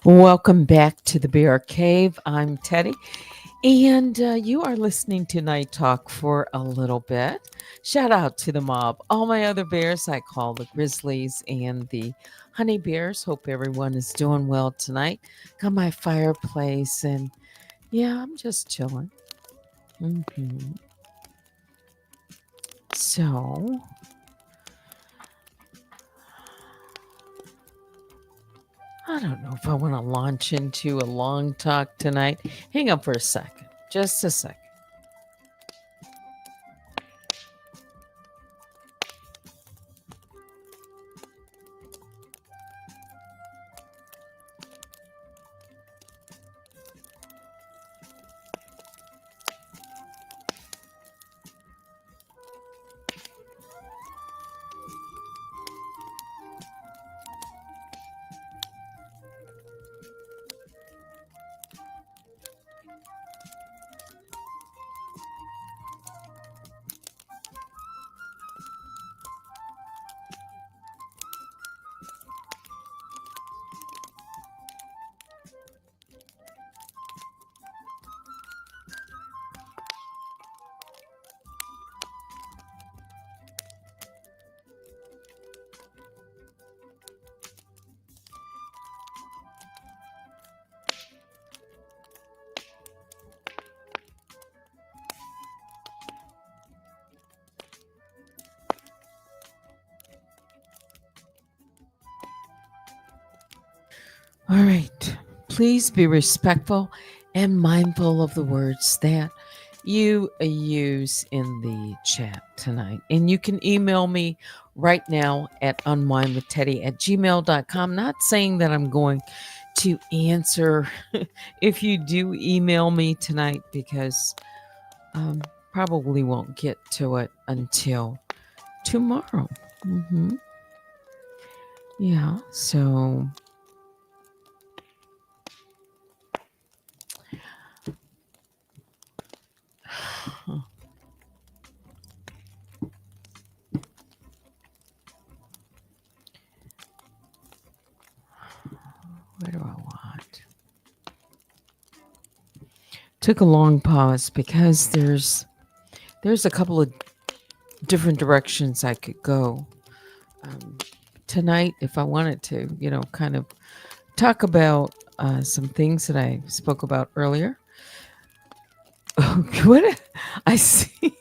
Welcome back to the Bear Cave. I'm Teddy, and you are listening to Night Talk for a little bit. Shout out to the mob, all my other bears I call the Grizzlies and the Honey Bears. Hope everyone is doing well tonight. Got my fireplace, and yeah, I'm just chilling. hmm So, I don't know if I want to launch into a long talk tonight. Hang on for a second, just a second. All right. Please be respectful and mindful of the words that you use in the chat tonight. And you can email me right now at unwinewithteddy@gmail.com. Not saying that I'm going to answer if you do email me tonight because probably won't get to it until tomorrow. Yeah. So what do I want? Took a long pause because there's a couple of different directions I could go tonight if I wanted to, kind of talk about some things that I spoke about earlier. What I see.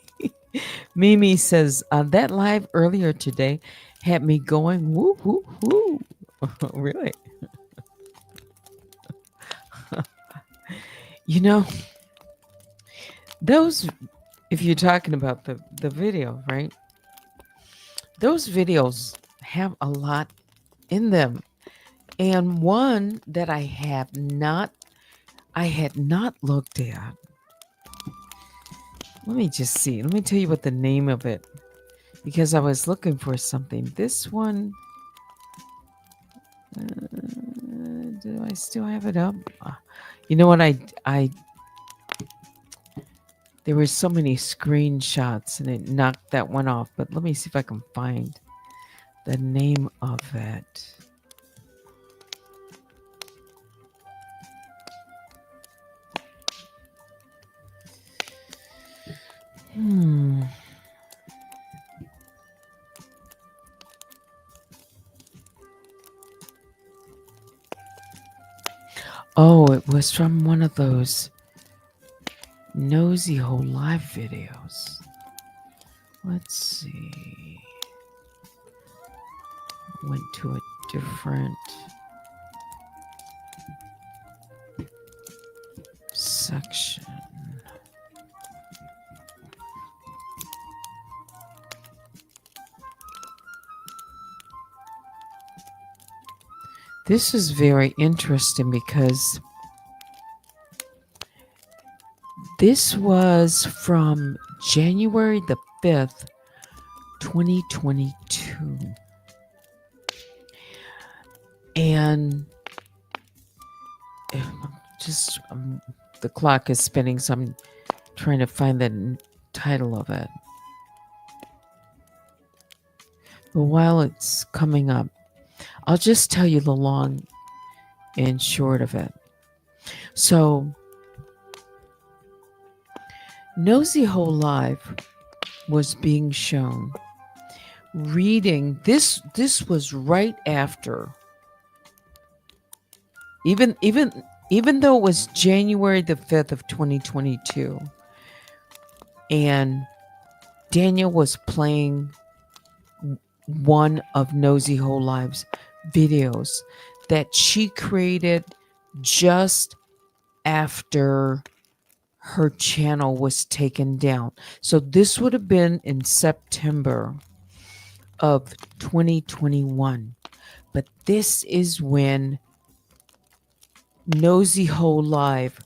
Mimi says that live earlier today had me going woo woo woo. Really? You know, those if you're talking about the video, right? Those videos have a lot in them. And one that I had not looked at. Let me just see. Let me tell you what the name of it, because I was looking for something. This one, do I still have it up? You know what? I there were so many screenshots and it knocked that one off. But let me see if I can find the name of it. Oh, it was from one of those Nosy Hole live videos. Let's see. Went to a different section. This is very interesting because this was from January the 5th, 2022. And just the clock is spinning, so I'm trying to find the title of it. But while it's coming up, I'll just tell you the long and short of it. So, Nosy Hole Live was being shown reading this. This was right after, even though it was January the 5th of 2022, and Daniel was playing one of Nosy Hole Live's videos that she created just after her channel was taken down. So this would have been in September of 2021. But this is when Nosy Hole Live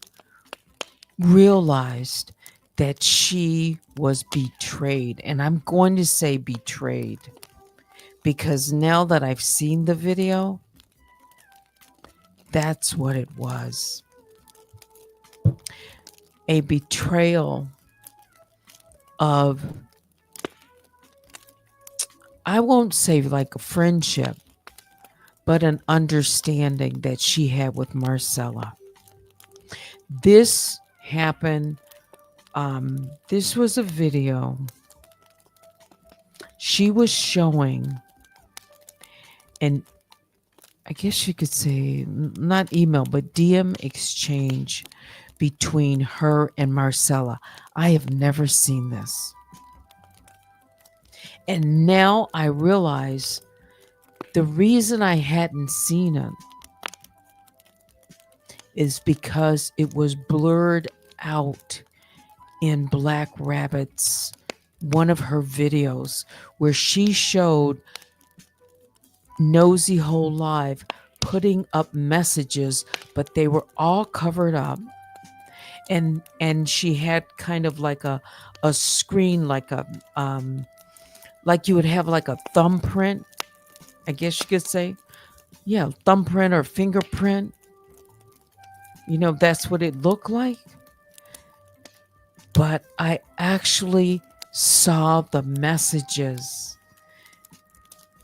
realized that she was betrayed. And I'm going to say betrayed because now that I've seen the video, that's what it was. A betrayal of, I won't say like a friendship, but an understanding that she had with Marcella. This happened. This was a video she was showing, and I guess you could say not email, but DM exchange between her and Marcella. I have never seen this. And now I realize the reason I hadn't seen it is because it was blurred out in Black Rabbit's one of her videos where she showed Nosy Hole Live putting up messages, but they were all covered up. And she had kind of like a screen, like a like you would have like a thumbprint, I guess you could say. Yeah, thumbprint or fingerprint. You know, that's what it looked like. But I actually saw the messages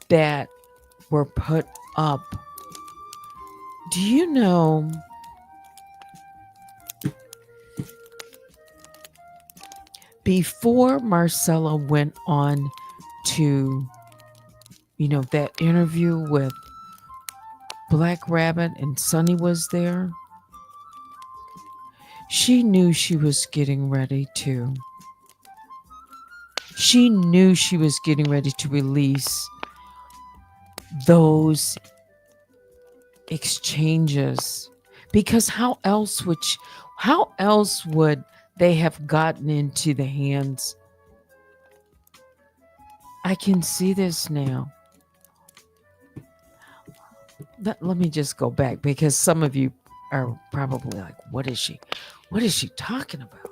that were put up. Do you know before Marcella went on to, you know, that interview with Black Rabbit and Sonny was there, she knew she was getting ready to. She knew she was getting ready to release those exchanges, because how else would they have gotten into the hands? I can see this now. Let me just go back, because some of you are probably like, what is she talking about?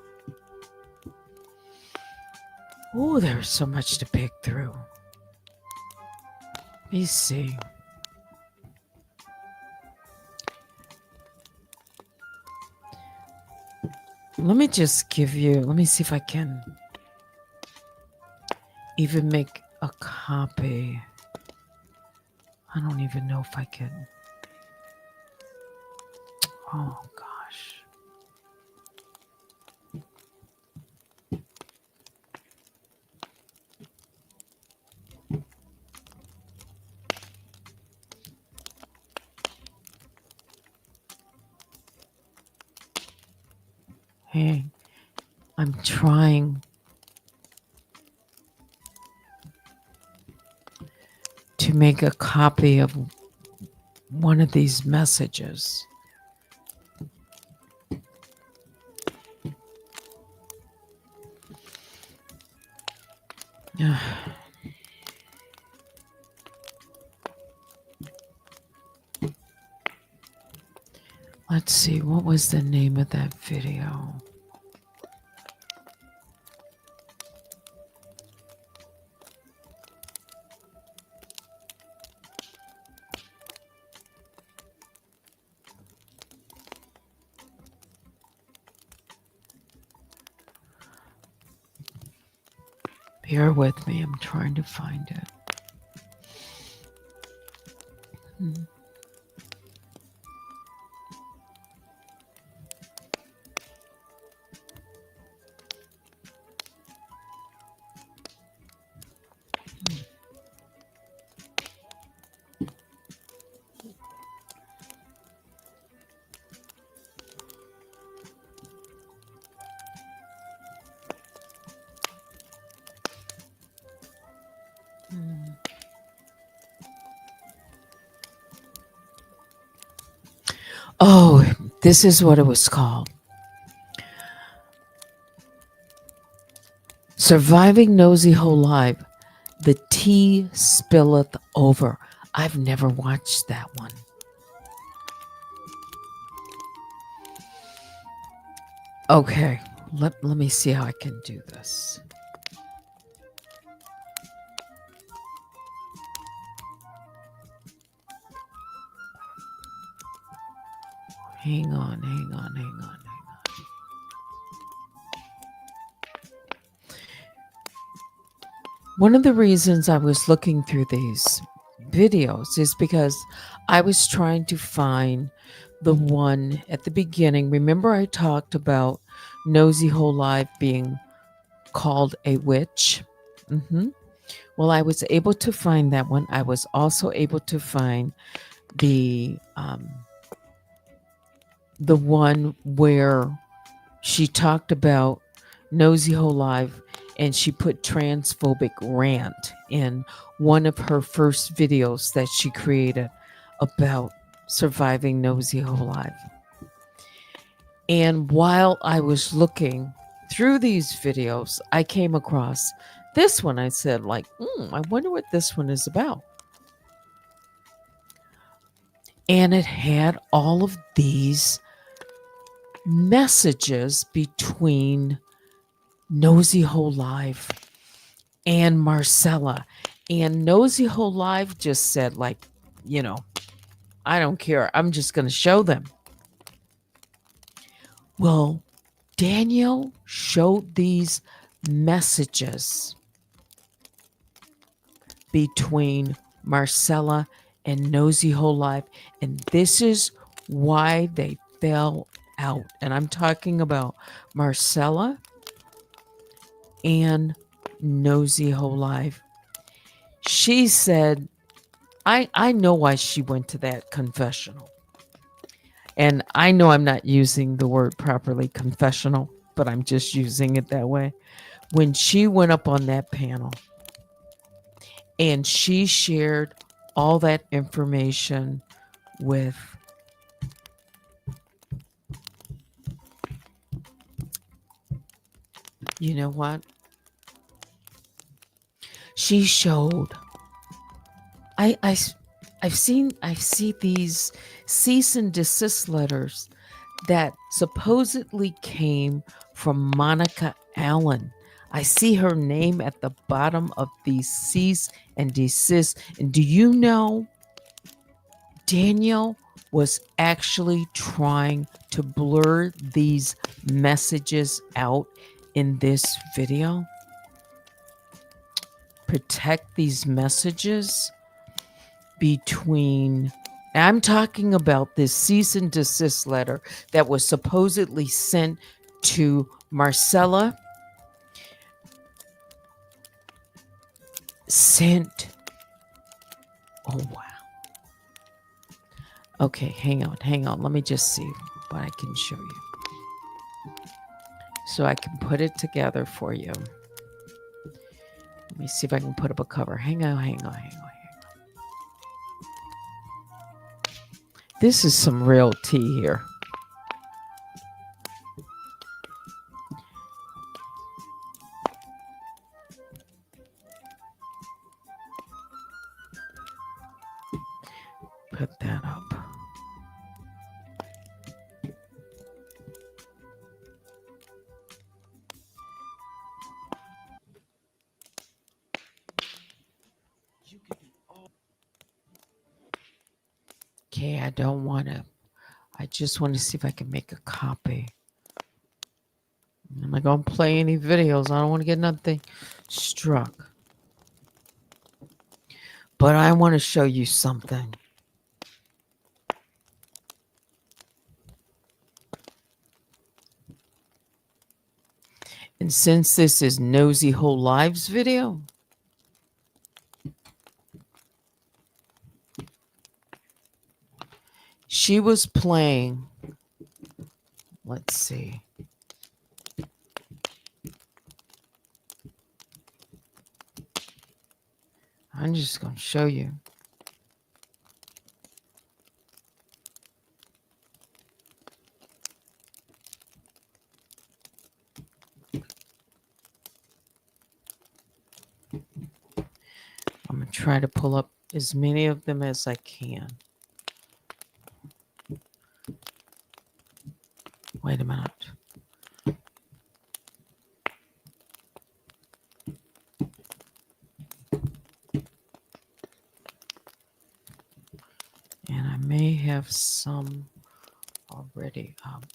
Oh, there's so much to pick through. Let me see. Let me see if I can even make a copy. I don't even know if I can. Oh, gosh. Hey, I'm trying to make a copy of one of these messages. Let's see, what was the name of that video? Bear with me, I'm trying to find it. Oh, this is what it was called. Surviving Nosy Whole Life. The Tea Spilleth Over. I've never watched that one. Okay, let me see how I can do this. Hang on, hang on, hang on, hang on. One of the reasons I was looking through these videos is because I was trying to find the one at the beginning. Remember, I talked about Nosy Whole Life being called a witch? hmm Well, I was able to find that one. I was also able to find the one where she talked about Nosy Whole Life and she put transphobic rant in one of her first videos that she created about surviving Nosy Whole Life. And while I was looking through these videos, I came across this one. I said, like, I wonder what this one is about. And it had all of these messages between Nosy Whole Life and Marcella. And Nosy Whole Life just said, like, I don't care. I'm just going to show them. Well, Daniel showed these messages between Marcella and Nosy Whole Life. And this is why they fell out. And I'm talking about Marcella and Nosy Whole Life. She said, I know why she went to that confessional. And I know I'm not using the word properly, confessional, but I'm just using it that way. When she went up on that panel and she shared all that information with you know what? She showed I I see these cease and desist letters that supposedly came from Monica Allen. I see her name at the bottom of these cease and desist. And do you know Daniel was actually trying to blur these messages out in this video? Protect these messages between. I'm talking about this cease and desist letter that was supposedly sent to Marcella, sent. Oh, wow. Okay, hang on, hang on. Let me just see what I can show you so I can put it together for you. Let me see if I can put up a cover. Hang on, hang on, hang on. This is some real tea here. Put that up. Okay, I don't want to. I just want to see if I can make a copy. I'm not going to play any videos. I don't want to get nothing struck. But I want to show you something. And since this is Nosy Whole Lives video, she was playing, let's see. I'm just going to show you. try to pull up as many of them as I can. Wait a minute. And I may have some already up.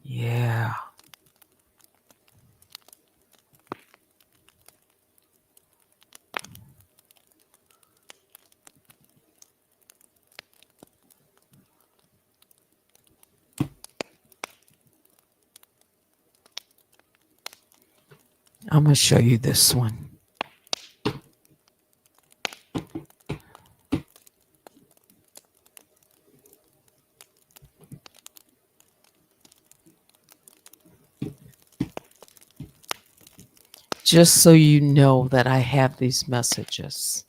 Yeah. I'm going to show you this one. Just so you know that I have these messages.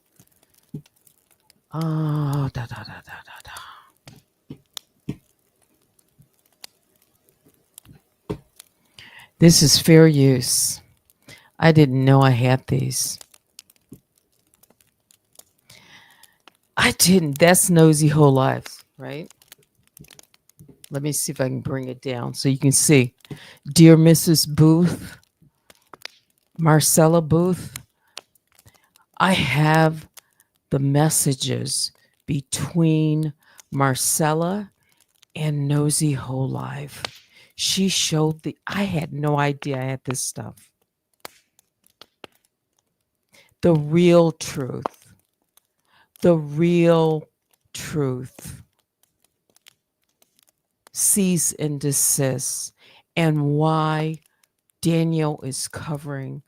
Oh, da, da, da, da, da, da. This is fair use. I didn't know I had these. I didn't. That's Nosy Whole Lives, right? Let me see if I can bring it down so you can see. Dear Mrs. Booth, Marcella Booth, I have the messages between Marcella and Nosy Whole Life. She showed I had no idea I had this stuff. The real truth. The real truth. Cease and desist. And why Danielle is covering,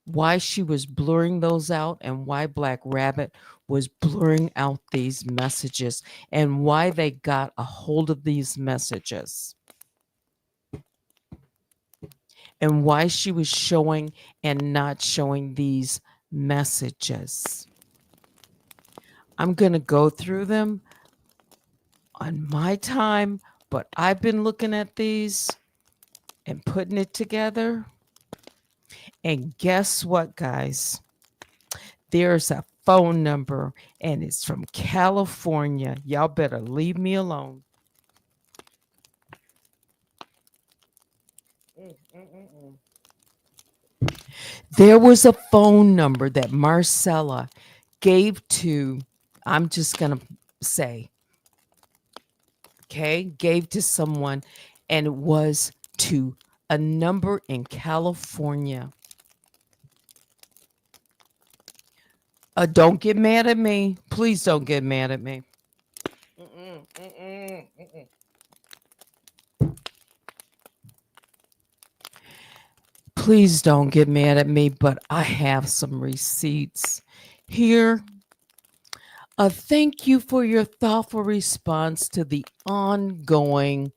why she was blurring those out, and why Black Rabbit was blurring out these messages, and why they got a hold of these messages, and why she was showing and not showing these messages. I'm going to go through them on my time, but I've been looking at these and putting it together. And guess what, guys? There's a phone number, and it's from California. Y'all better leave me alone. There was a phone number that Marcella gave to, I'm just going to say, okay, gave to someone, and it was to a number in California. Don't get mad at me. Please don't get mad at me. Please don't get mad at me, but I have some receipts here. Thank you for your thoughtful response to the ongoing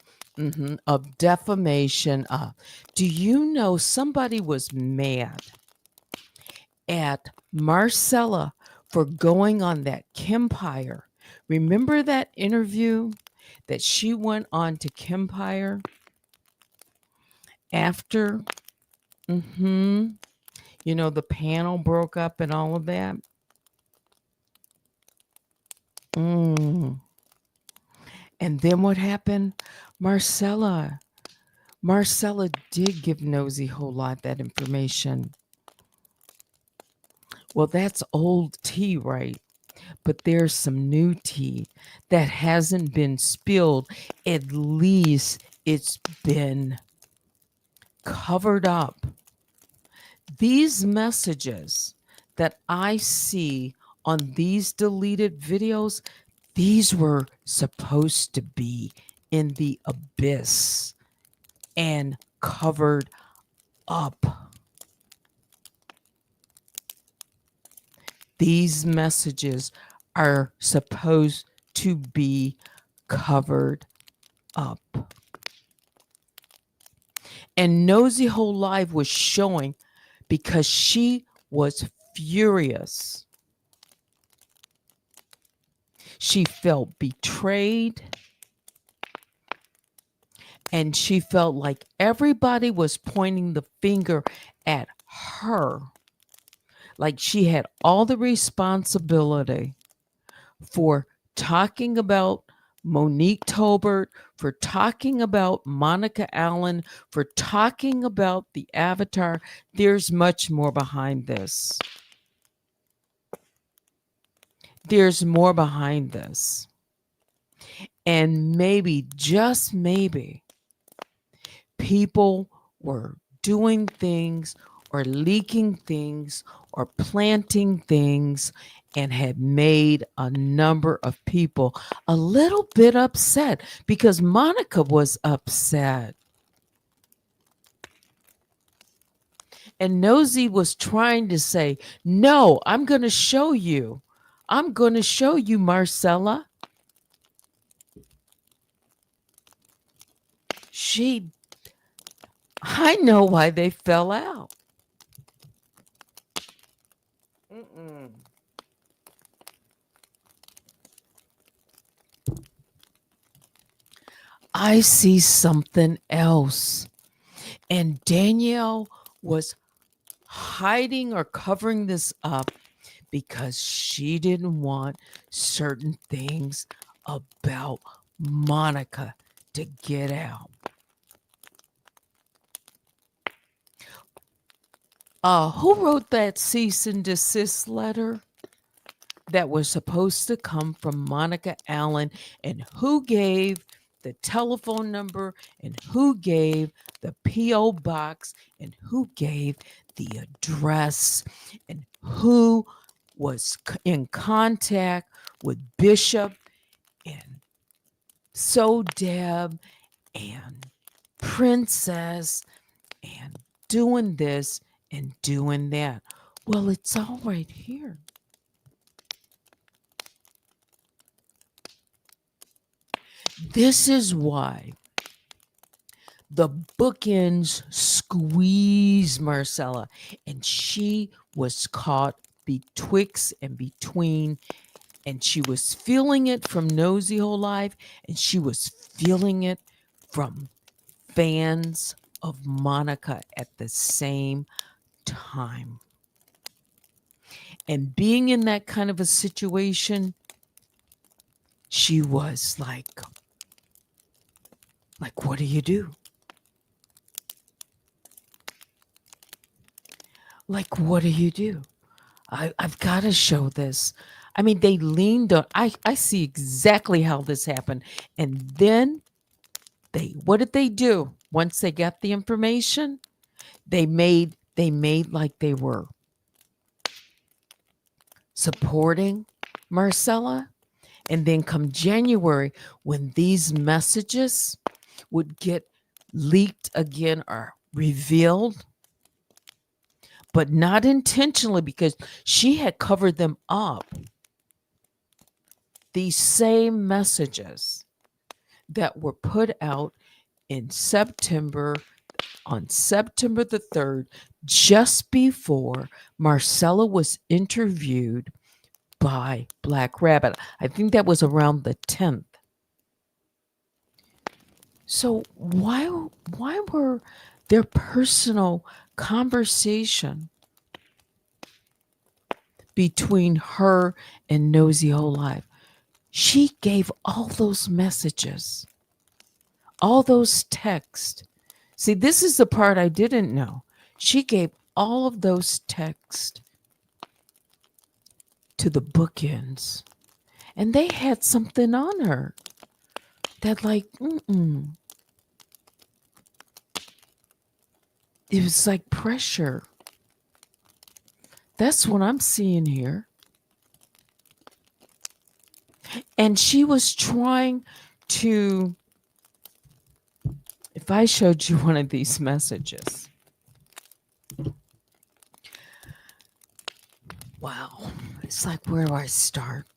of defamation. Do you know somebody was mad at Marcella for going on that Kempire? Remember that interview that she went on to Kempire after, the panel broke up and all of that? And then what happened? Marcella did give Nosy Whole Lot that information. Well, that's old tea, right? But there's some new tea that hasn't been spilled. At least it's been covered up. These messages that I see on these deleted videos, these were supposed to be in the abyss and covered up. These messages are supposed to be covered up. And Nosy Whole Life was showing because she was furious. She felt betrayed And she felt like everybody was pointing the finger at her, like she had all the responsibility for talking about Monique Tolbert, for talking about Monica Allen, for talking about the Avatar. There's much more behind this. There's more behind this. And maybe, just maybe, people were doing things or leaking things or planting things and had made a number of people a little bit upset because Monica was upset. And Nosy was trying to say, no, I'm going to show you. I'm going to show you, Marcella. I know why they fell out. Mm-mm. I see something else. And Danielle was hiding or covering this up because she didn't want certain things about Monica to get out. Who wrote that cease and desist letter that was supposed to come from Monica Allen, and who gave the telephone number, and who gave the P.O. box, and who gave the address, and who was in contact with Bishop and So Deb and Princess and doing this and doing that. Well, it's all right here. This is why the bookends squeeze Marcella, and she was caught betwixt and between, and she was feeling it from Nosy Whole Life, and she was feeling it from fans of Monica at the same time. And being in that kind of a situation, she was like, what do you do? What do you do? I've got to show this. I mean, they leaned on, I see exactly how this happened. And then what did they do? Once they got the information, they made like they were supporting Marcella. And then come January, when these messages would get leaked again or revealed, but not intentionally, because she had covered them up. These same messages that were put out in September, on September the 3rd, just before Marcella was interviewed by Black Rabbit. I think that was around the 10th. So why were their personal conversation between her and Nosy Whole Life? She gave all those messages, all those texts. See, this is the part I didn't know. She gave all of those texts to the bookends, and they had something on her that, like, it was like pressure. That's what I'm seeing here. And she was trying to, if I showed you one of these messages. Wow. It's like, where do I start?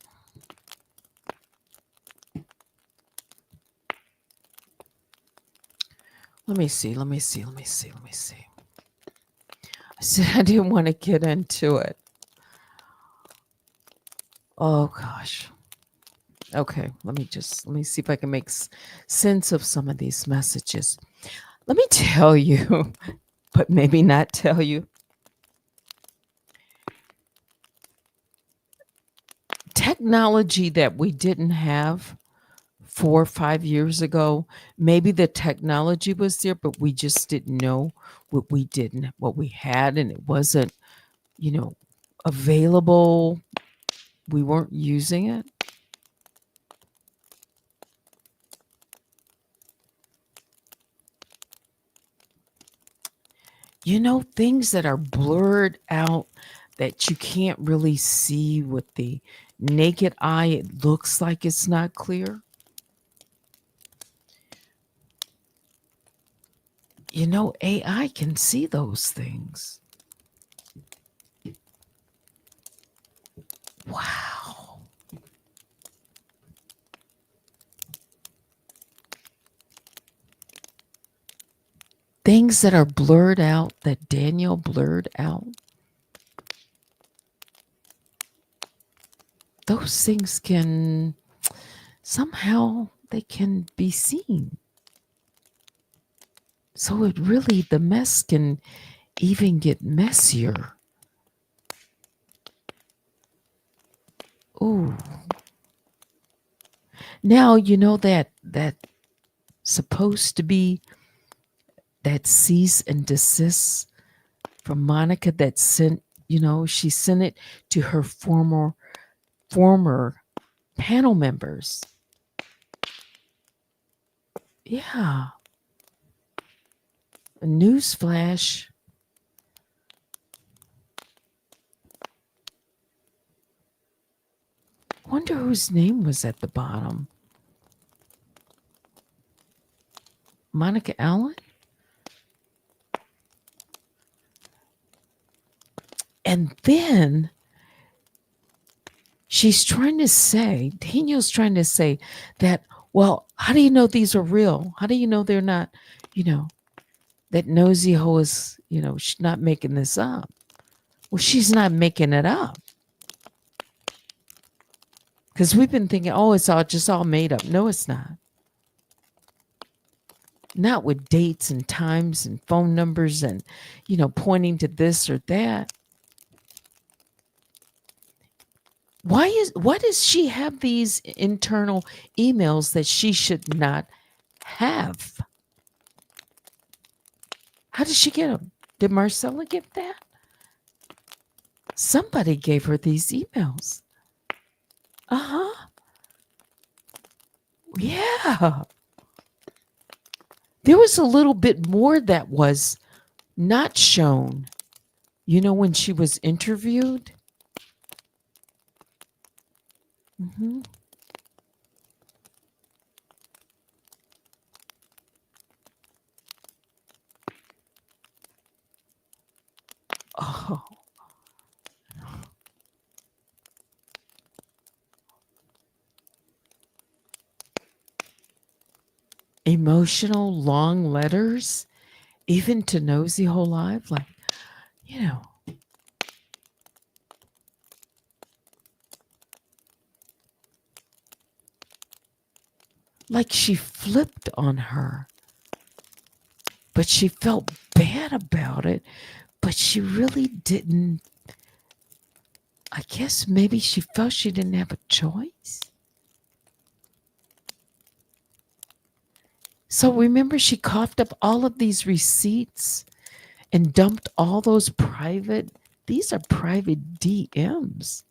Let me see. I said I didn't want to get into it. Oh, gosh. Okay, let me see if I can make sense of some of these messages. Let me tell you, but maybe not tell you. Technology that we didn't have 4 or 5 years ago, maybe the technology was there, but we just didn't know what we had, and it wasn't, you know, available. We weren't using it. Things that are blurred out that you can't really see with the naked eye, it looks like it's not clear. AI can see those things. Wow. Things that are blurred out, that Daniel blurred out, those things can somehow they can be seen. So the mess can even get messier. Ooh. Now that supposed to be that cease and desist from Monica that sent, she sent it to her former panel members. Yeah. A newsflash. Wonder whose name was at the bottom. Monica Allen? And then Daniel's trying to say that, well, how do you know these are real? How do you know they're not, that Nosy Ho is, she's not making this up? Well, she's not making it up. Because we've been thinking, oh, it's all made up. No, it's not. Not with dates and times and phone numbers and, pointing to this or that. Why does she have these internal emails that she should not have? How did she get them? Did Marcella get that? Somebody gave her these emails. Uh-huh. Yeah. There was a little bit more that was not shown, when she was interviewed. Mm-hmm. Oh. Emotional long letters, even to Nosy Whole Life, like, you know. Like she flipped on her, but she felt bad about it, but she really didn't. I guess maybe she felt she didn't have a choice. So remember, she coughed up all of these receipts and dumped all those these are private DMs,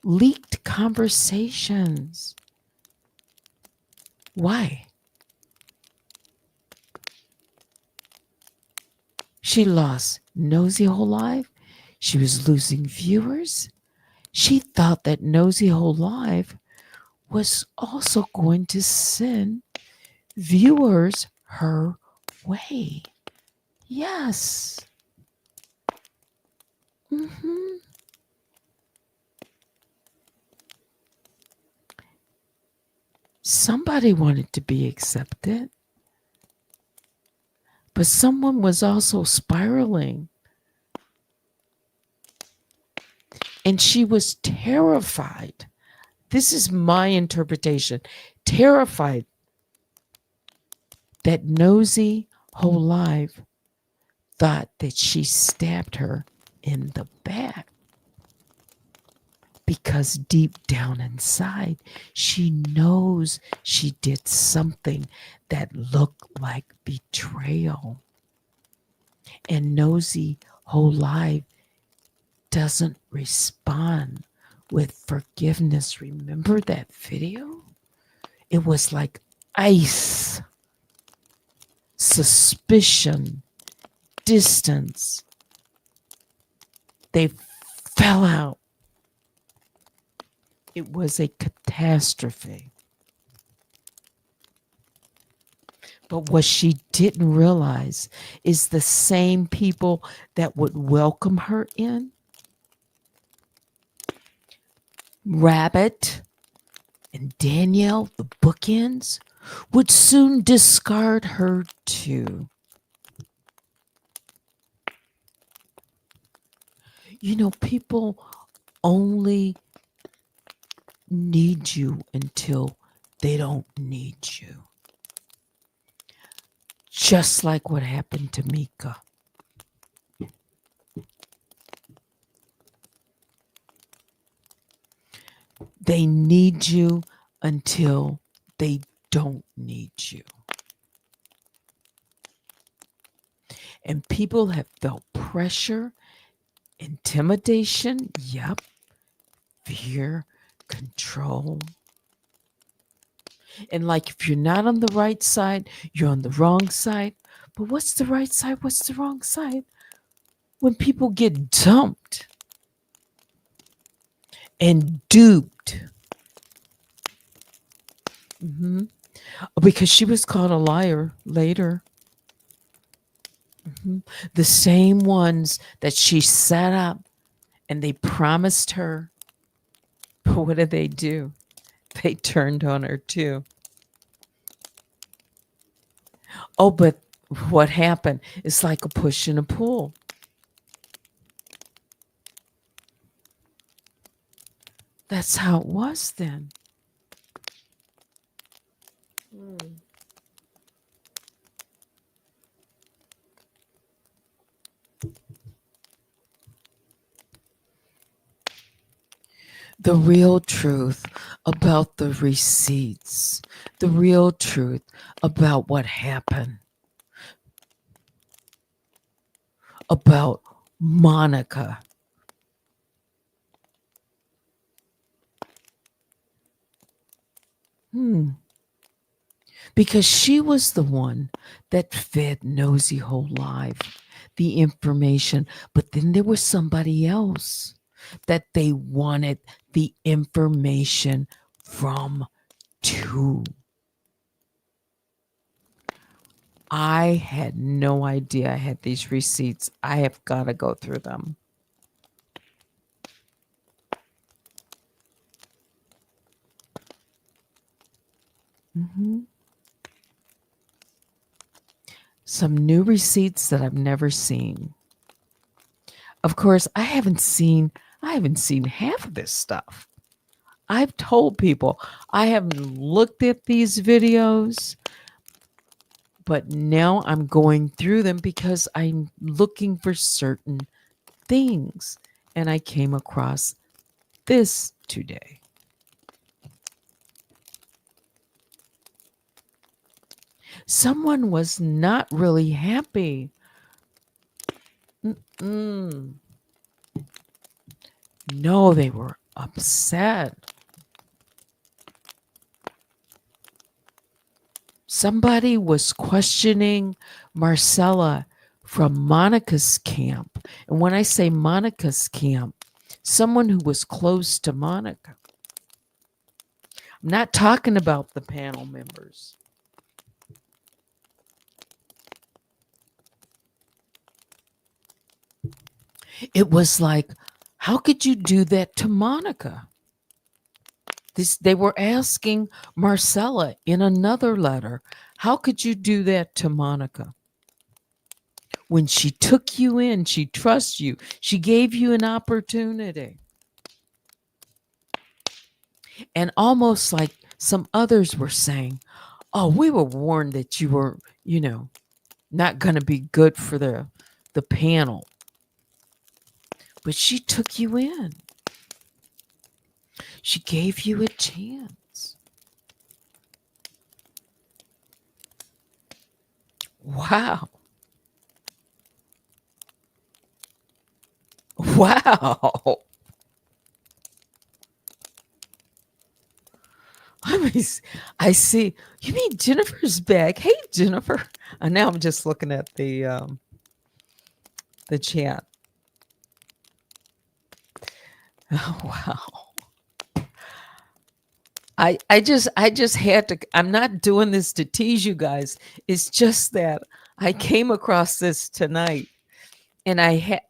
leaked conversations. Why? She lost Nosy Whole Life. She was losing viewers. She thought that Nosy Whole Life was also going to send viewers her way. Yes. Mm-hmm. Somebody wanted to be accepted, but someone was also spiraling. And she was terrified This is my interpretation. Terrified that nosy whole life thought that she stabbed her in the back because deep down inside, she knows she did something that looked like betrayal. And nosy whole life doesn't respond with forgiveness. Remember that video? It was like ice, suspicion, distance. They fell out. It was a catastrophe. But what she didn't realize is the same people that would welcome her in, Rabbit and Danielle, the bookends, would soon discard her too. You know, people only need you until they don't need you. Just like what happened to Mika. They need you until they don't need you. And people have felt pressure, intimidation, yep, fear, control. And like if you're not on the right side, you're on the wrong side. But what's the right side? What's the wrong side? When people get dumped and duped. Because she was called a liar later. The same ones that she set up and they promised her. But what did they do? They turned on her too. Oh, but what happened? It's like a push and a pull. That's how it was then. The real truth about the receipts, the real truth about what happened, about Monica. Because she was the one that fed Nosy Whole Life the information, but then there was somebody else that they wanted the information from too. I had no idea I had these receipts. I have got to go through them. Some new receipts that I've never seen. Of course, I haven't seen half of this stuff. I've told people I haven't looked at these videos, but now I'm going through them because I'm looking for certain things. And I came across this today. Someone was not really happy. No, they were upset. Somebody was questioning Marcella from Monica's camp. And when I say Monica's camp, someone who was close to Monica. I'm not talking about the panel members. It was like, how could you do that to Monica? They were asking Marcella in another letter, how could you do that to Monica? When she took you in, she trusts you. She gave you an opportunity. And almost like some others were saying, oh, we were warned that you were, not going to be good for the panel. But she took you in. She gave you a chance. Wow. Wow. I mean, I see. You mean Jennifer's back? Hey, Jennifer. And now I'm just looking at the chat. Oh, wow. I just had to. I'm not doing this to tease you guys. It's just that I came across this tonight, and I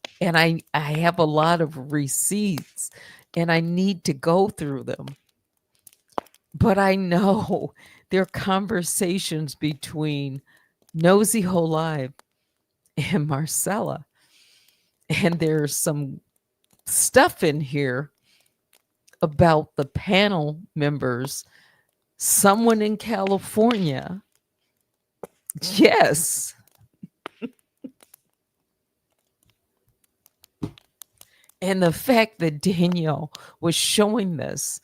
have a lot of receipts, and I need to go through them. But I know there are conversations between Nosy Whole Live and Marcella, and there's some stuff in here about the panel members. Someone in California, yes, and the fact that Danielle was showing this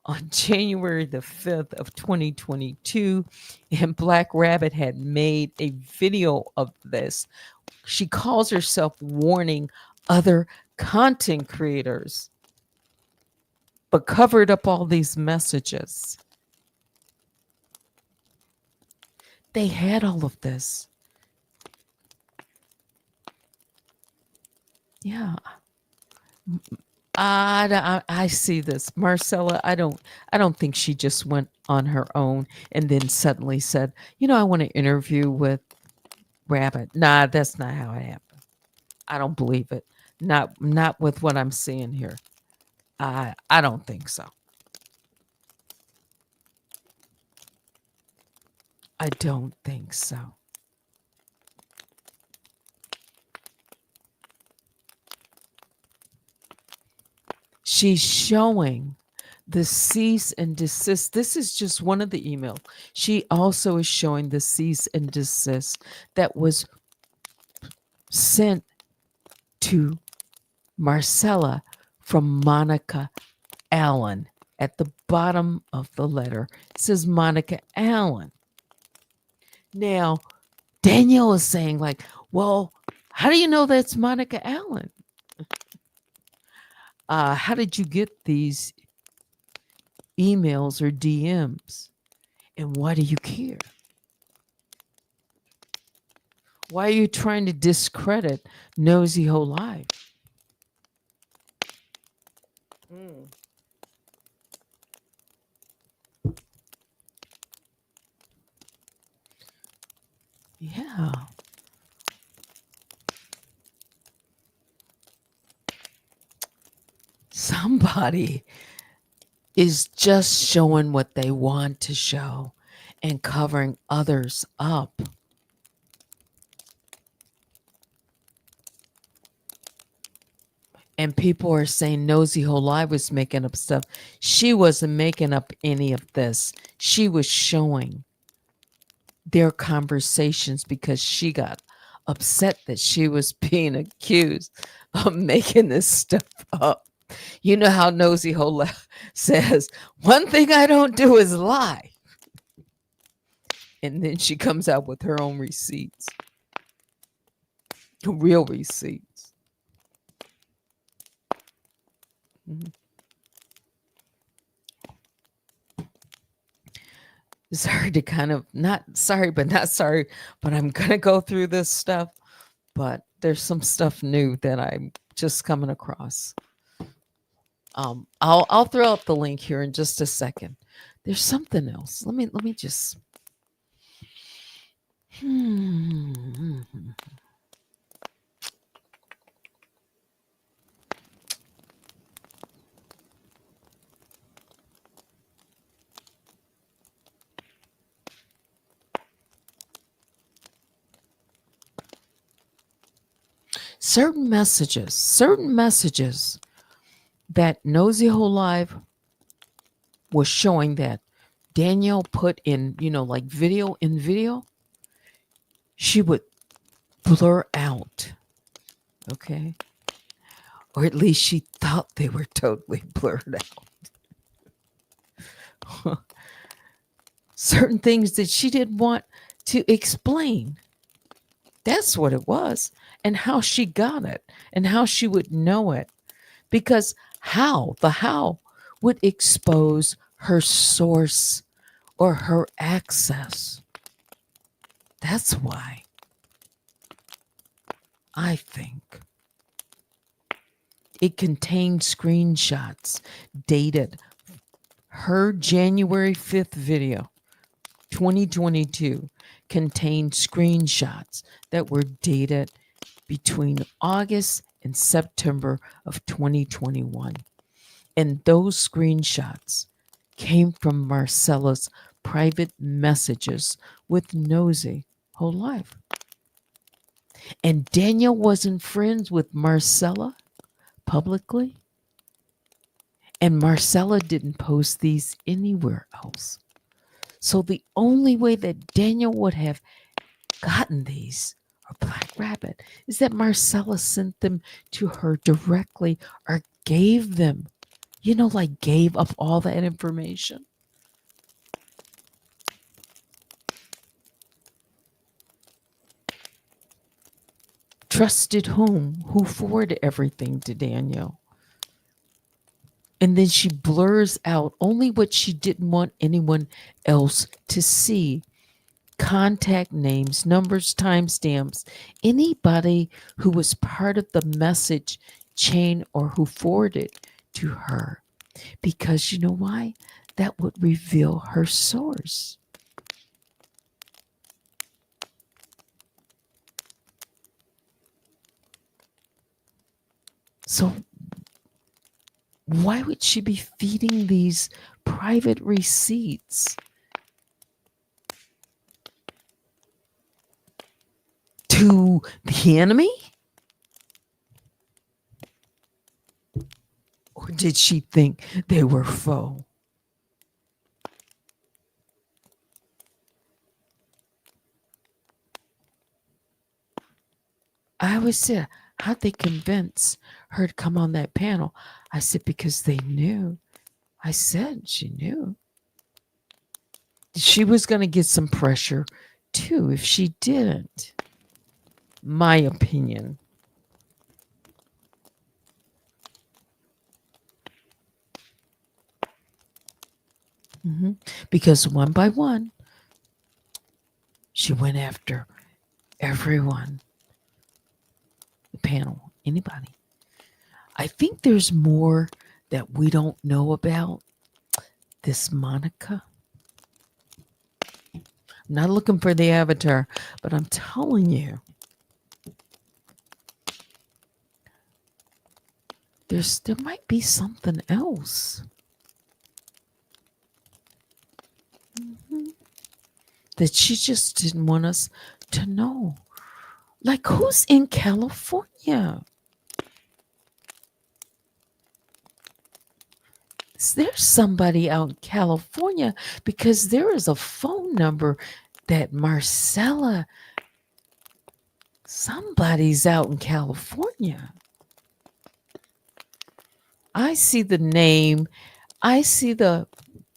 on January the 5th of 2022, and Black Rabbit had made a video of this. She calls herself warning other content creators, but covered up all these messages. They had all of this. Yeah. I see this. Marcella, I don't think she just went on her own and then suddenly said, I want to interview with Rabbit. Nah, that's not how it happened. I don't believe it. Not with what I'm seeing here. I don't think so. I don't think so. She's showing the cease and desist. This is just one of the emails. She also is showing the cease and desist that was sent to Marcella from Monica Allen. At the bottom of the letter, it says Monica Allen. Now, Danielle is saying, like, well, how do you know that's Monica Allen? How did you get these emails or DMs? And why do you care? Why are you trying to discredit Nosy Whole Life? Yeah. Somebody is just showing what they want to show and covering others up. And people are saying Nosy Whole Live was making up stuff. She wasn't making up any of this. She was showing their conversations because she got upset that she was being accused of making this stuff up. You know how Nosy Whole Live says, one thing I don't do is lie. And then she comes out with her own receipts, real receipts. Mhm. Sorry to kind of not sorry, but I'm going to go through this stuff. But there's some stuff new that I'm just coming across. I'll throw up the link here in just a second. There's something else. Let me just. Certain messages that Nosy Whole Live was showing that Danielle put in, like video in video, she would blur out, okay? Or at least she thought they were totally blurred out. Certain things that she didn't want to explain. That's what it was. And how she got it and how she would know it. Because the how would expose her source or her access. That's why I think it contained screenshots dated her January 5th video, 2022, contained screenshots that were dated between August and September of 2021. And those screenshots came from Marcella's private messages with Nosy whole life. And Daniel wasn't friends with Marcella publicly. And Marcella didn't post these anywhere else. So the only way that Daniel would have gotten these, or Black Rabbit, is that Marcella sent them to her directly or gave them, like gave up all that information. Trusted whom? Who forwarded everything to Daniel? And then she blurs out only what she didn't want anyone else to see. Contact names, numbers, timestamps, anybody who was part of the message chain or who forwarded to her. Because you know why? That would reveal her source. So why would she be feeding these private receipts to the enemy? Or did she think they were foe? I always said, how'd they convince her to come on that panel? I said, because they knew. I said she knew. She was going to get some pressure too if she didn't. My opinion. Because one by one, she went after everyone. The panel, anybody. I think there's more that we don't know about this Monica. I'm not looking for the avatar, but I'm telling you, there might be something else. That she just didn't want us to know. Like, who's in California? There's somebody out in California because there is a phone number that Marcella, somebody's out in California. I see the name. I see the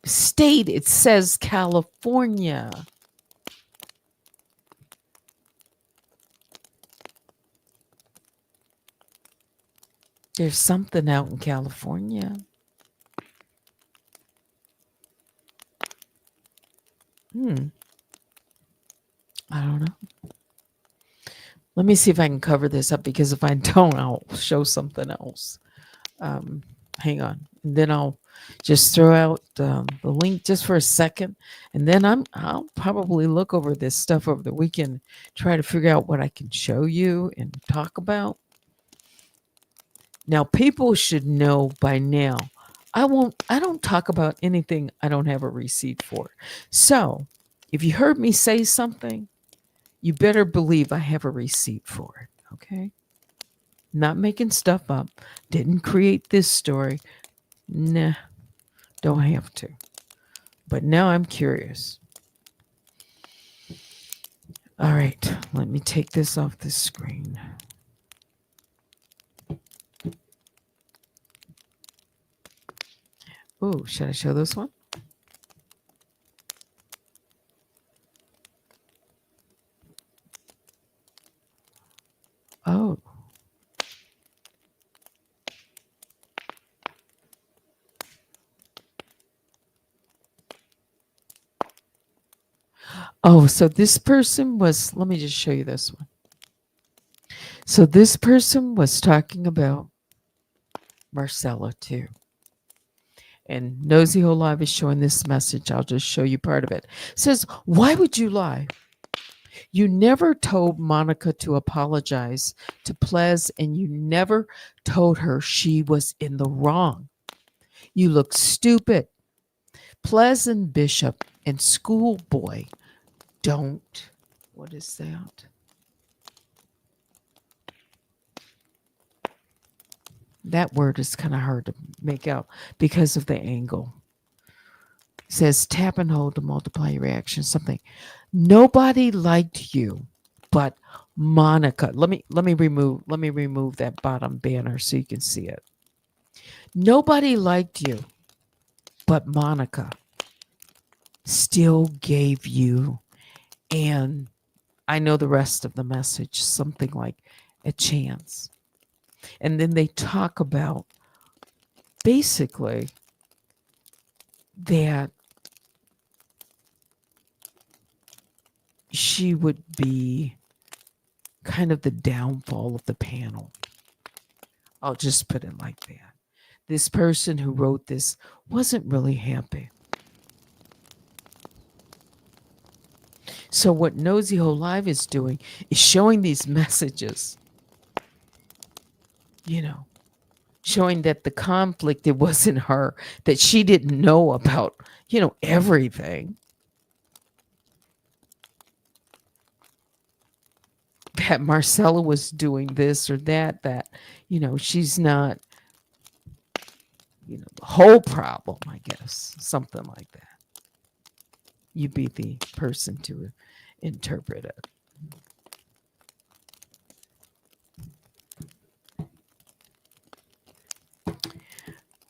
state. It says California. There's something out in California. I don't know. Let me see if I can cover this up, because if I don't, I'll show something else. Hang on. And then I'll just throw out the link just for a second. And then I'll probably look over this stuff over the weekend, try to figure out what I can show you and talk about. Now, people should know by now, I don't talk about anything I don't have a receipt for. So if you heard me say something, you better believe I have a receipt for it. Okay. Not making stuff up. Didn't create this story. Nah. Don't have to. But now I'm curious. All right, let me take this off the screen. Oh, should I show this one? Oh. Oh, so this person was, let me just show you this one. So this person was talking about Marcella too. And Nosy Whole Live is showing this message. I'll just show you part of it. It says, why would you lie? You never told Monica to apologize to Plez, and you never told her she was in the wrong. You look stupid. Plez and Bishop and Schoolboy don't. What is that? That word is kind of hard to make out because of the angle. It says tap and hold to multiply your reaction. Something. Nobody liked you, but Monica. Let me remove that bottom banner so you can see it. Nobody liked you, but Monica still gave you, and I know the rest of the message, something like a chance. And then they talk about basically that she would be kind of the downfall of the panel. I'll just put it like that. This person who wrote this wasn't really happy. So what Nosy Whole Live is doing is showing these messages, showing that the conflict, it wasn't her, that she didn't know about, everything. That Marcella was doing this or that, she's not, the whole problem, I guess, something like that. You be the person to interpret it.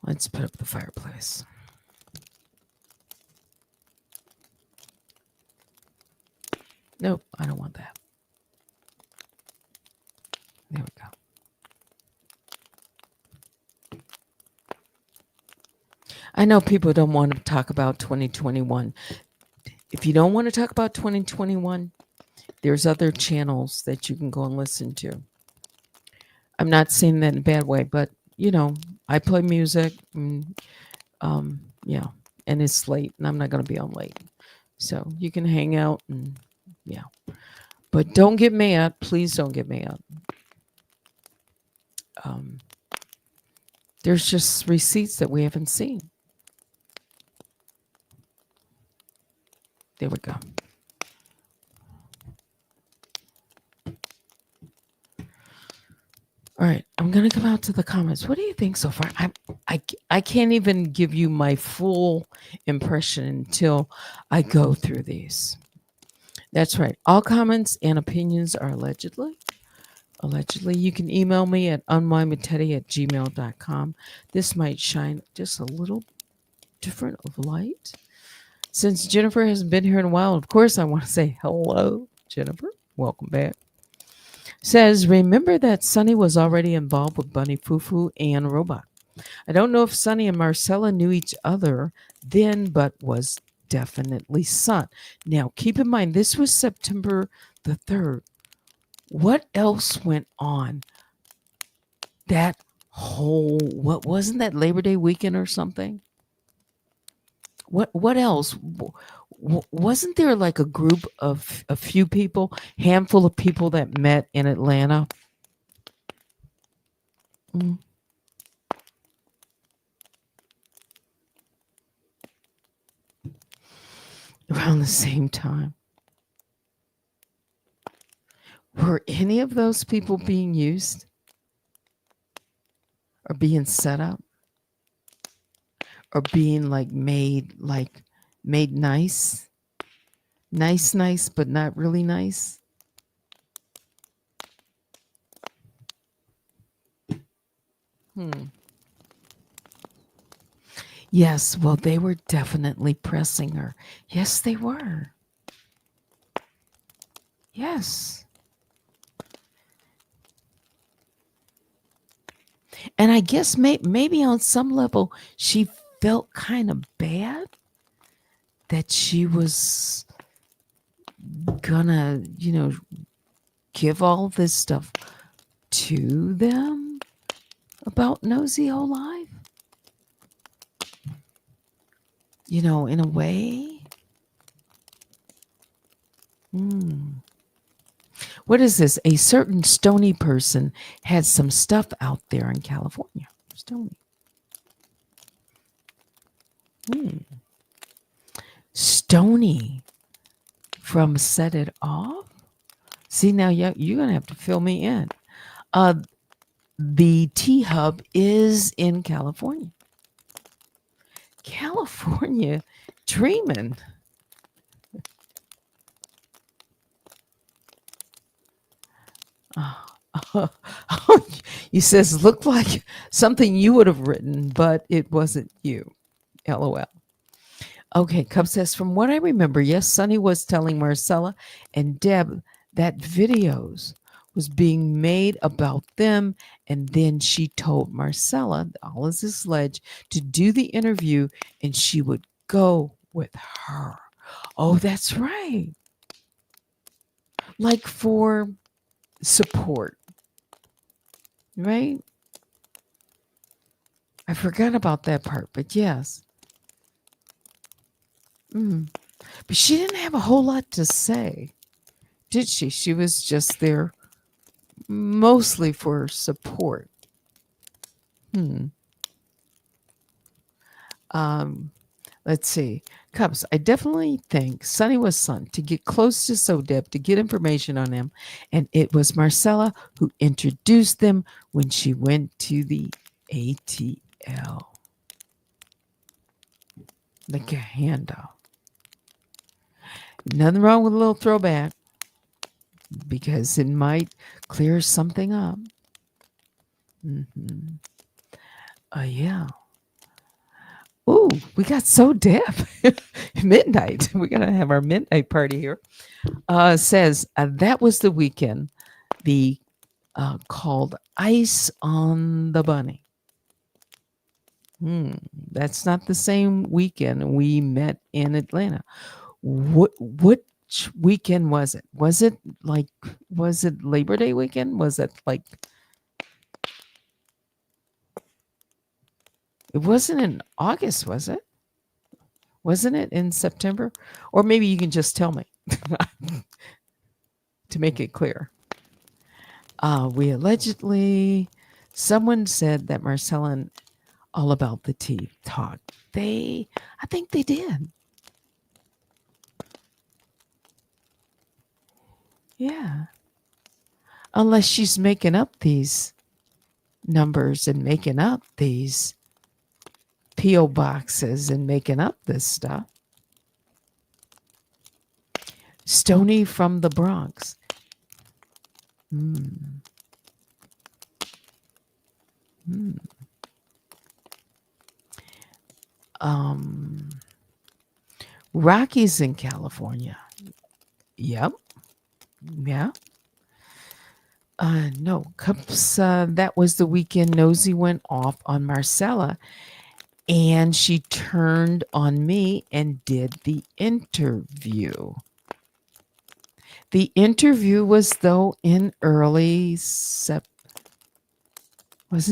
Let's put up the fireplace. Nope, I don't want that. There we go. I know people don't want to talk about 2021. If you don't want to talk about 2021, there's other channels that you can go and listen to. I'm not saying that in a bad way, but I play music, and, and it's late, and I'm not going to be on late, so you can hang out, and but don't get mad. Please don't get mad. There's just receipts that we haven't seen. There we go. All right, I'm going to come out to the comments. What do you think so far? I can't even give you my full impression until I go through these. That's right. All comments and opinions are allegedly. Allegedly, you can email me at unwinewithteddy@gmail.com. This might shine just a little different of light. Since Jennifer hasn't been here in a while, of course, I want to say hello, Jennifer. Welcome back. Says, remember that Sonny was already involved with Bunny Fufu and Robot. I don't know if Sonny and Marcella knew each other then, but was definitely son. Now, keep in mind, this was September the 3rd. What else went on that whole, what wasn't that Labor Day weekend or something? What else? Wasn't there like a group of a few people, handful of people that met in Atlanta? Around the same time. Were any of those people being used or being set up? or being made nice, nice, but not really nice. Hmm. Yes, well, they were definitely pressing her. Yes, they were. Yes. And I guess maybe on some level she felt kind of bad that she was gonna, give all this stuff to them about Nosy whole life. In a way. Hmm. What is this? A certain stony person had some stuff out there in California. Stony. Hmm. Stony from Set It Off? See, now you're going to have to fill me in. Uh, the T Hub is in California. California dreaming. You says looked like something you would have written, but it wasn't you. LOL. Okay, Cub says, from what I remember, yes, Sonny was telling Marcella and Deb that videos was being made about them, and then she told Marcella, all is this sledge, to do the interview, and she would go with her. Oh, that's right. Like for support, right? I forgot about that part, but yes. Mm. But she didn't have a whole lot to say, did she? She was just there mostly for support. Hmm. Um, let's see. Cubs, I definitely think Sonny was sent to get close to Sodeb to get information on him. And it was Marcella who introduced them when she went to the ATL. Like a handout. Nothing wrong with a little throwback because it might clear something up. Mm-hmm. Yeah. Ooh, we got so deaf. Midnight. We're going to have our midnight party here. Says that was the weekend. The called Ice on the Bunny. That's not the same weekend we met in Atlanta. Which weekend was it? Was it Labor Day weekend? Was it like it wasn't in August, was it? Wasn't it in September? Or maybe you can just tell me to make it clear. We allegedly, someone said that Marcella all about the tea talk. I think they did. Yeah. Unless she's making up these numbers and making up these P.O. boxes and making up this stuff. Stony from the Bronx. Hmm. Hmm. Rockies in California. Yep. Yeah. No, Cups, that was the weekend Nosy went off on Marcella and she turned on me and did the interview. The interview was though in wasn't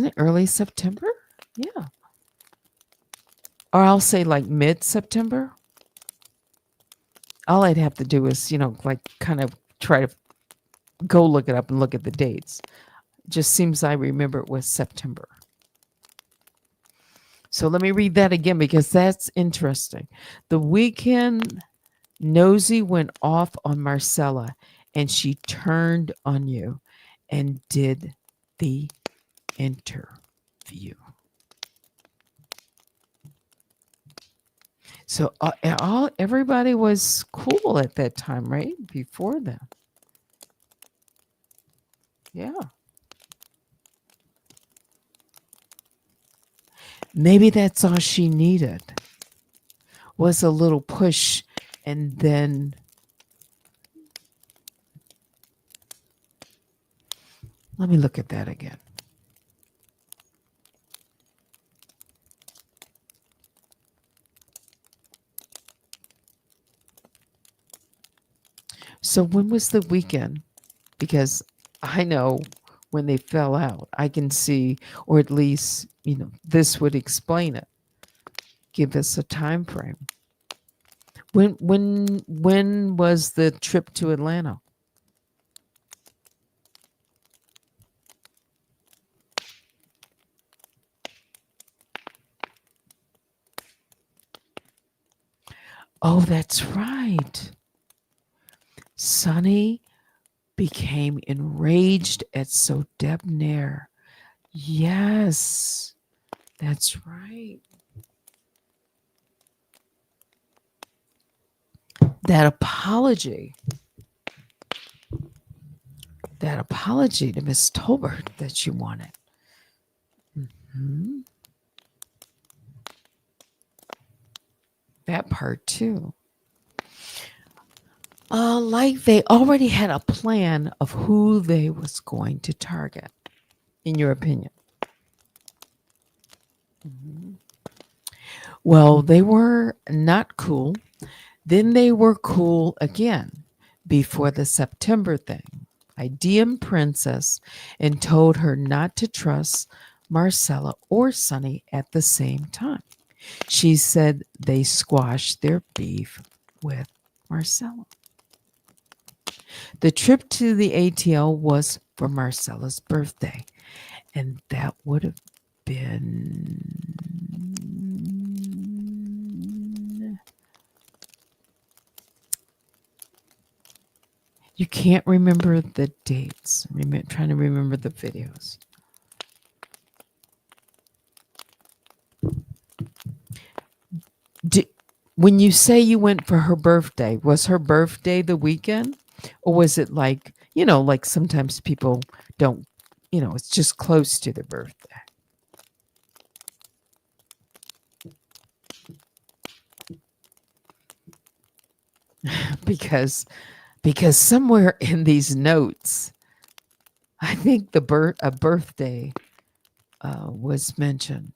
it early September? Yeah. Or I'll say like mid-September. All I'd have to do is, kind of try to go look it up and look at the dates. Just seems I remember it was September. So let me read that again because that's interesting. The weekend Nosy went off on Marcella and she turned on you and did the interview. So everybody was cool at that time, right? Before then. Yeah. Maybe that's all she needed was a little push, and then let me look at that again. So when was the weekend? Because I know when they fell out, I can see, or at least, this would explain it. Give us a time frame. When was the trip to Atlanta? Oh, that's right. Sonny became enraged at So Debonair. Yes, that's right. That apology. That apology to Miss Tolbert that you wanted. Mhm. That part too. Like they already had a plan of who they was going to target, in your opinion. Mhm. Well, they were not cool. Then they were cool again before the September thing. I DM'd Princess and told her not to trust Marcella or Sonny at the same time. She said they squashed their beef with Marcella. The trip to the ATL was for Marcella's birthday, and that would have been. You can't remember the dates. Trying to remember the videos. Di When you say you went for her birthday, was her birthday the weekend? Or was it like sometimes people don't, it's just close to their birthday. Because somewhere in these notes, I think a birthday was mentioned.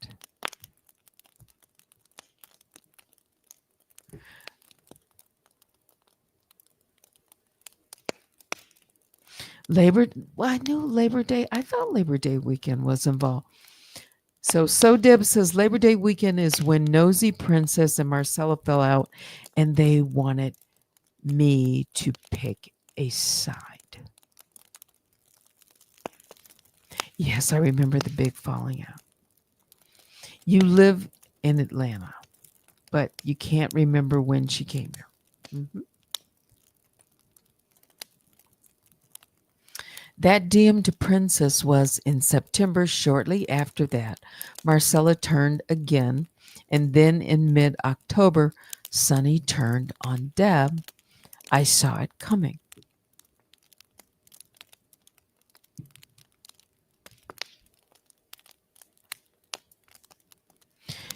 Well, I knew Labor Day. I thought Labor Day weekend was involved. So Deb says Labor Day weekend is when Nosy Princess and Marcella fell out and they wanted me to pick a side. Yes, I remember the big falling out. You live in Atlanta, but you can't remember when she came here. Mhm. That DM to Princess was in September. Shortly after that, Marcella turned again, and then in mid-October, Sonny turned on Deb. I saw it coming.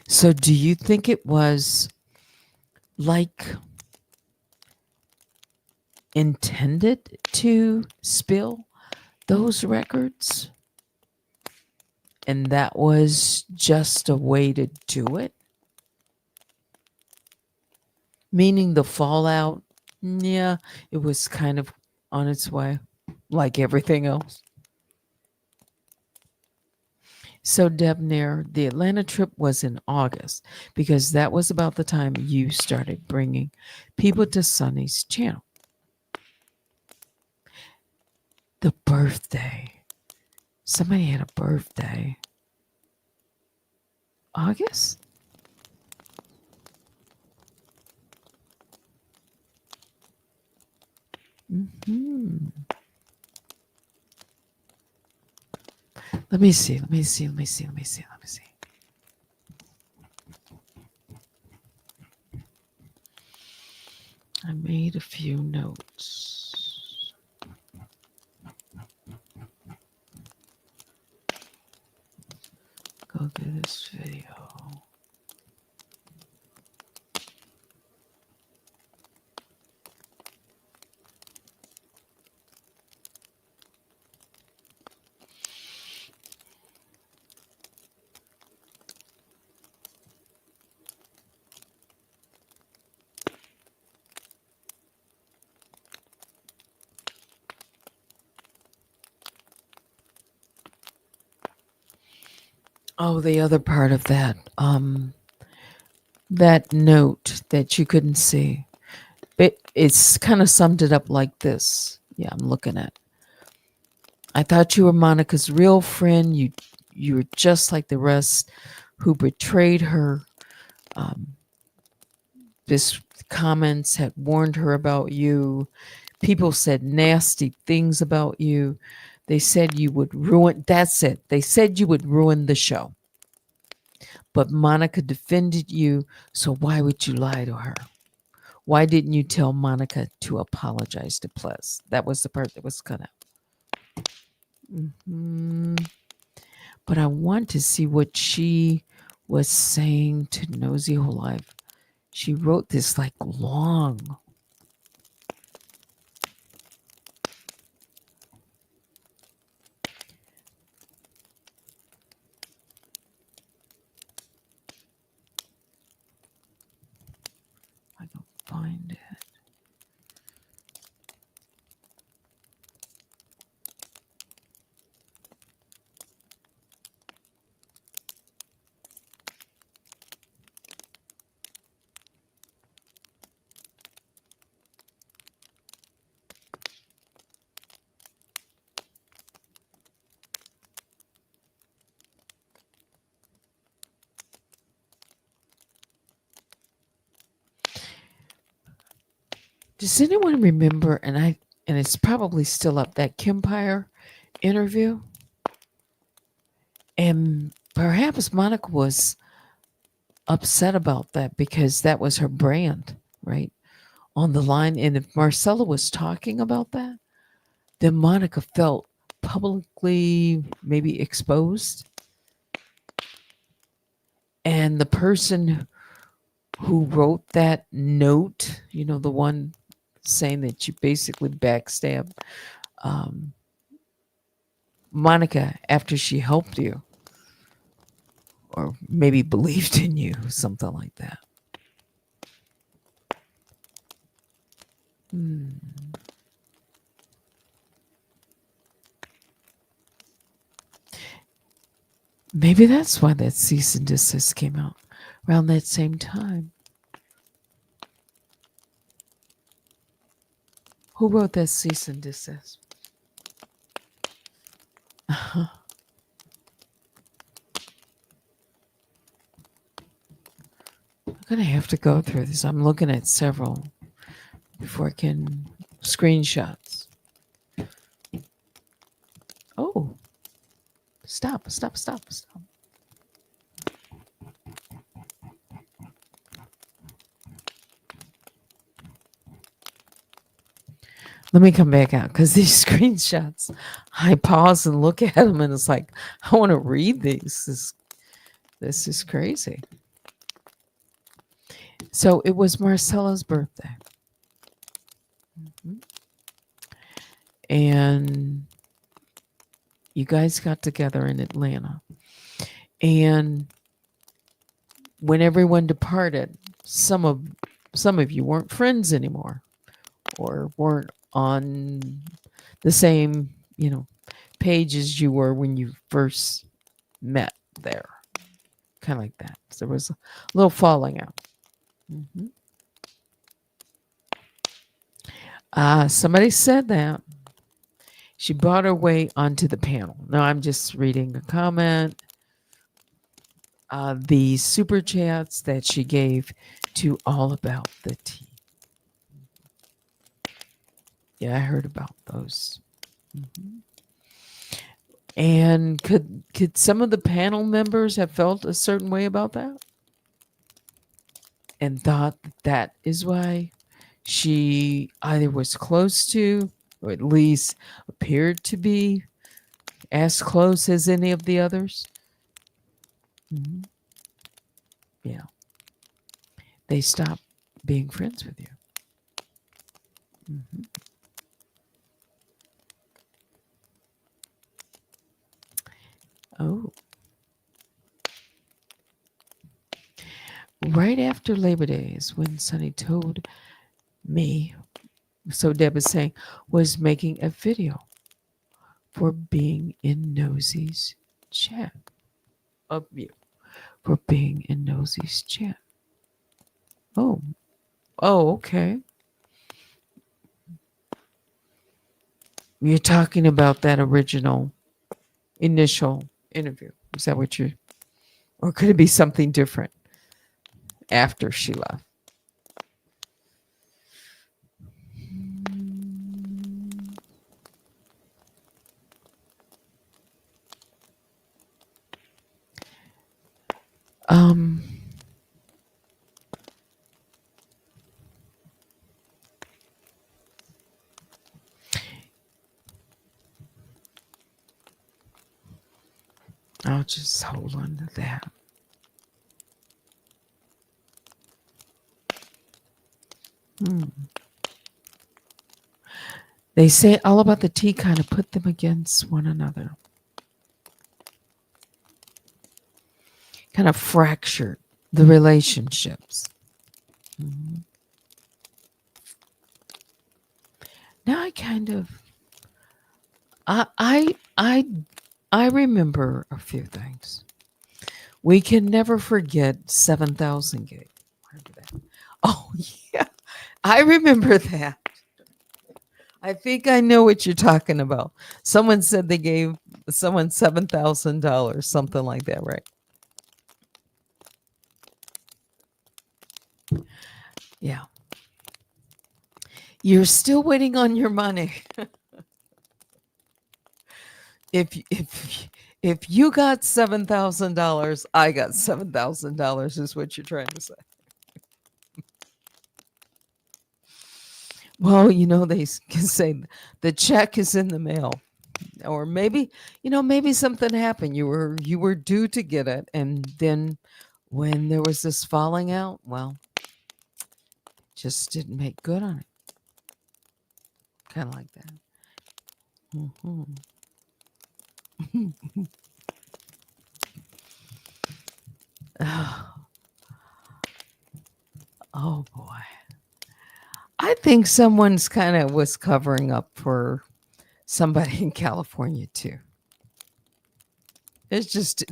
So do you think it was like intended to spill those records? And that was just a way to do it? Meaning the fallout, yeah, it was kind of on its way, like everything else. So, Debonair, the Atlanta trip was in August because that was about the time you started bringing people to Sonny's channel. The birthday. Somebody had a birthday. August? Hmm. Let me see. I made a few notes. Go through this video. Oh, the other part of that, that note that you couldn't see, it's kind of summed it up like this. Yeah, I'm looking at. I thought you were Monica's real friend. You were just like the rest who betrayed her. Um, this comments had warned her about you. People said nasty things about you. They said you would ruin. That's it. They said you would ruin the show. But Monica defended you, so why would you lie to her? Why didn't you tell Monica to apologize to Pless? That was the part that was cut out. But I want to see what she was saying to Nosy Whole Life. She wrote this like long. I can find it. Does anyone remember? And it's probably still up, that Kempire interview. And perhaps Monica was upset about that because that was her brand, right? On the line. And if Marcella was talking about that, then Monica felt publicly maybe exposed. And the person who wrote that note, the one saying that you basically backstabbed Monica after she helped you, or maybe believed in you, something like that. Maybe that's why that cease and desist came out around that same time. Who wrote that cease and desist? I'm going to have to go through this. I'm looking at several before I can screenshots. Oh, stop. Let me come back out because these screenshots, I pause and look at them and it's like, I want to read these. This is crazy. So it was Marcella's birthday. And you guys got together in Atlanta. And when everyone departed, some of you weren't friends anymore or weren't on the same, page as you were when you first met there. Kind of like that. So there was a little falling out. Somebody said that she bought her way onto the panel. Now I'm just reading a comment. The super chats that she gave to All About the Tea. Yeah, I heard about those. And could some of the panel members have felt a certain way about that? And thought that is why she either was close to, or at least appeared to be as close as any of the others. Mhm. Yeah. They stop being friends with you. Mhm. Oh, right after Labor Day is when Sonny told me, so Deb is saying, was making a video for being in Nosy's chat. Of you. For being in Nosy's chat. Oh, oh, okay. You're talking about that original initial interview. Is that what you're, or could it be something different after she left? Um, I'll just hold on to that. Hmm. They say all about the tea kind of put them against one another, kind of fractured the relationships. Mhm. Now I kind of, I, I, I, I remember a few things. We can never forget 7,000 gig. Remember that? Oh yeah, I remember that. I think I know what you're talking about. Someone said they gave someone $7,000, something like that, right? Yeah. You're still waiting on your money. If you got $7,000, I got $7,000 is what you're trying to say. Well, they can say the check is in the mail, or maybe maybe something happened. You were due to get it, and then when there was this falling out, well, just didn't make good on it. Kind of like that. Mhm. Oh boy. I think someone's kind of was covering up for somebody in California too. There's just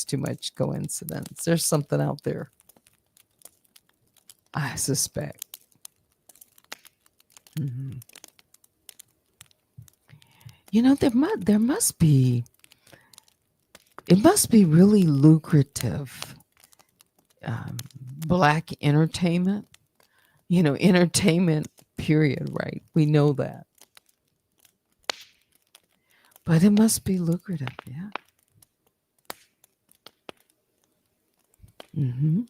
too much coincidence. There's something out there, I suspect. Mhm. There must be, it must be really lucrative, um, black entertainment, entertainment period, right? We know that. But it must be lucrative, yeah. Hmm.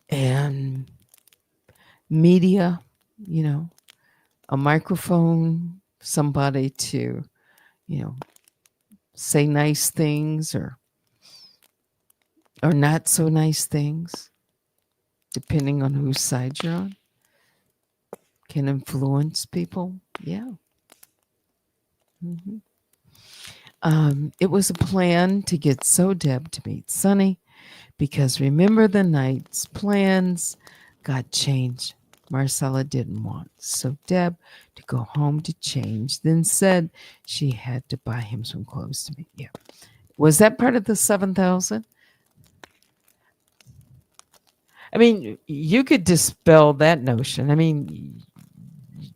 And media, you know, a microphone, somebody to, you know, say nice things or not so nice things, depending on whose side you're on, can influence people. Yeah. Hmm. It was a plan to get So Deb to meet Sonny because remember the night's plans got changed. Marcella didn't want So Deb to go home to change, then said she had to buy him some clothes to meet. Yeah. Was that part of the 7,000? I mean, you could dispel that notion. I mean,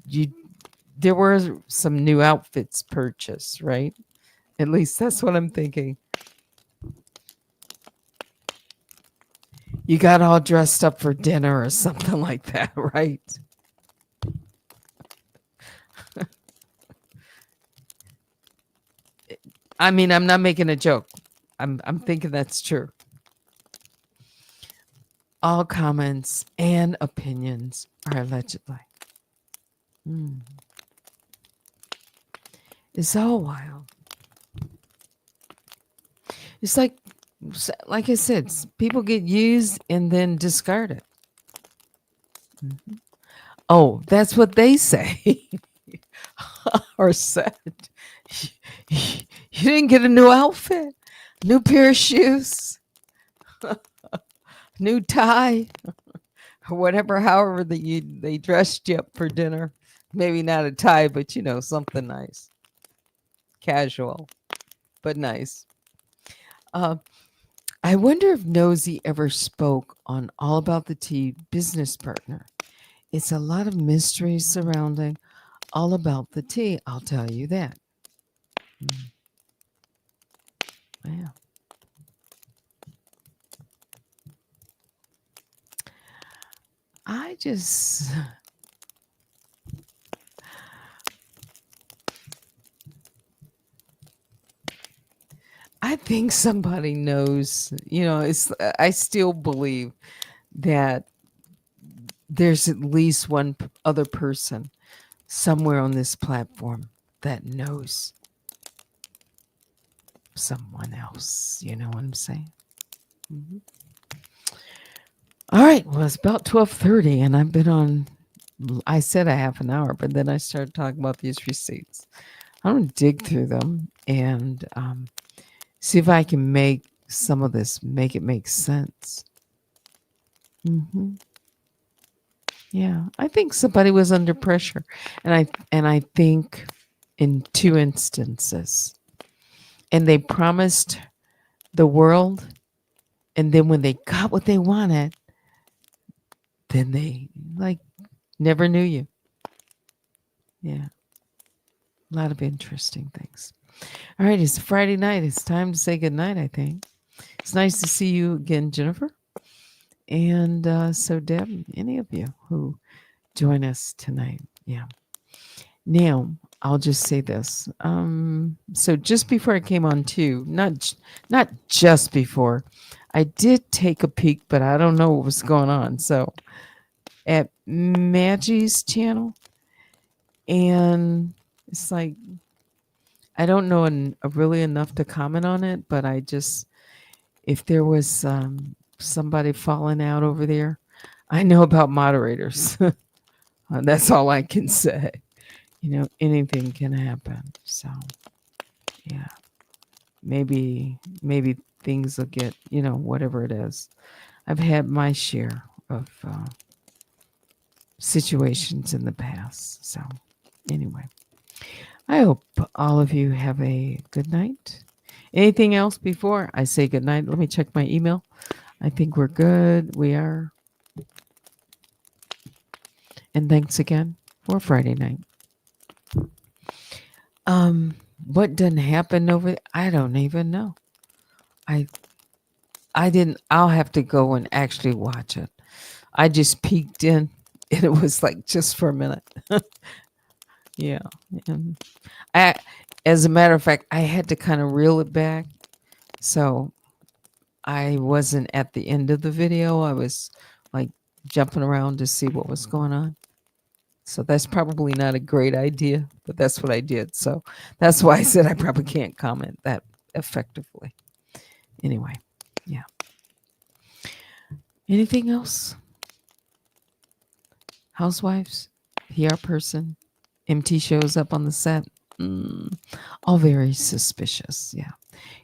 you there were some new outfits purchased, right? At least that's what I'm thinking. You got all dressed up for dinner or something like that, right? I mean, I'm not making a joke. I'm thinking that's true. All comments and opinions are allegedly. It's all wild. It's like I said, people get used and then discarded. Oh, that's what they say or said. You didn't get a new outfit, new pair of shoes, new tie, or whatever. However, they dressed you up for dinner. Maybe not a tie, but something nice, casual, but nice. Uh, I wonder if Nosy ever spoke on All About the Tea Business Partner. It's a lot of mysteries surrounding All About the Tea. I'll tell you that. Yeah. I think somebody knows, I still believe that there's at least one other person somewhere on this platform that knows someone else. You know what I'm saying? Mm-hmm. All right. Well, it's about 12:30 and I've been on, I said a half an hour, but then I started talking about these receipts. I'm going to dig through them and see if I can make some of this, make it make sense. Yeah, I think somebody was under pressure, and I think in two instances, and they promised the world, and then when they got what they wanted, then they never knew you. Yeah, a lot of interesting things. All right, it's Friday night. It's time to say goodnight, I think. It's nice to see you again, Jennifer. And so, Deb, any of you who join us tonight. Yeah. Now, I'll just say this. So just before I came on too, not just before, I did take a peek, but I don't know what was going on. So at Maggie's channel, and it's like I don't know really enough to comment on it, but I just if there was somebody falling out over there, I know about moderators. That's all I can say. Anything can happen. So, yeah, maybe things will get, whatever it is. I've had my share of situations in the past. So, anyway, I hope all of you have a good night. Anything else before I say good night? Let me check my email. I think we're good. We are. And thanks again for Friday night. What didn't happen over there? I don't even know. I didn't. I'll have to go and actually watch it. I just peeked in, and it was like just for a minute. Yeah. And as a matter of fact, I had to kind of reel it back, so I wasn't at the end of the video. I was like jumping around to see what was going on. So that's probably not a great idea, but that's what I did. So that's why I said I probably can't comment that effectively. Anyway, yeah. Anything else? Housewives, PR person, MT shows up on the set. All very suspicious. Yeah.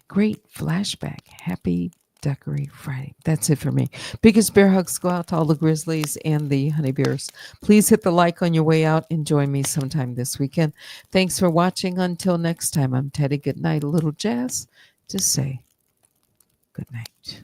Great flashback. Happy Decorate Friday. That's it for me. Biggest bear hugs go out to all the Grizzlies and the Honey Bears. Please hit the like on your way out and join me sometime this weekend. Thanks for watching. Until next time, I'm Teddy. Good night. A little jazz to say good night.